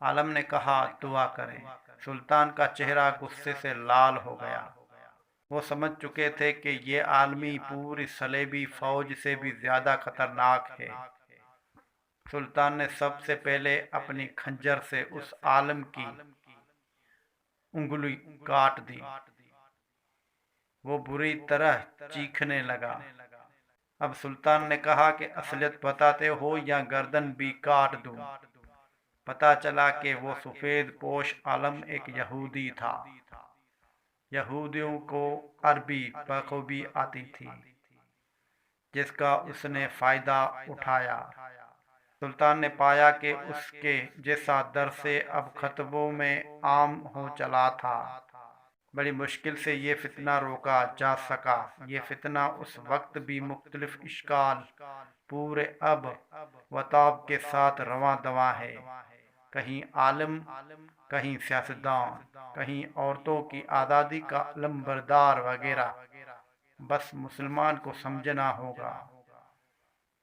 عالم نے کہا دعا کریں۔ سلطان کا چہرہ غصے سے لال ہو گیا۔ وہ سمجھ چکے تھے کہ یہ عالمی پوری صلیبی فوج سے بھی زیادہ خطرناک ہے۔ سلطان نے سب سے پہلے اپنی خنجر سے اس عالم کی انگلی کاٹ دی۔ وہ بری طرح چیخنے لگا۔ اب سلطان نے کہا کہ اصلیت بتاتے ہو یا گردن بھی کاٹ دوں۔ پتہ چلا کہ وہ سفید پوش عالم ایک یہودی تھا۔ یہودیوں کو عربی بخوبی آتی تھی، جس کا اس نے فائدہ اٹھایا۔ سلطان نے پایا کہ اس کے جیسا درس اب خطبوں میں عام ہو چلا تھا۔ بڑی مشکل سے یہ فتنہ روکا جا سکا۔ یہ فتنہ اس وقت بھی مختلف اشکال، پورے اب و تاب کے ساتھ رواں دواں ہے۔ کہیں عالم، کہیں سیاستدان، کہیں عورتوں کی آزادی کا علمبردار وغیرہ۔ بس مسلمان کو سمجھنا ہوگا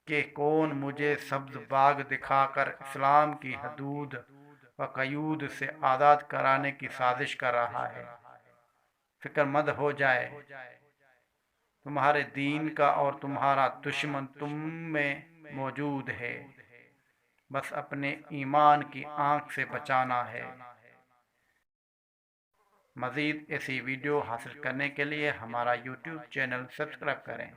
کہ کون مجھے سبز باغ دکھا کر اسلام کی حدود و قیود سے آزاد کرانے کی سازش کر رہا ہے۔ فکر مند ہو جائے، تمہارے دین کا اور تمہارا دشمن تم میں موجود ہے، بس اپنے ایمان کی آنکھ سے بچانا ہے۔ مزید ایسی ویڈیو حاصل کرنے کے لیے ہمارا یوٹیوب چینل سبسکرائب کریں۔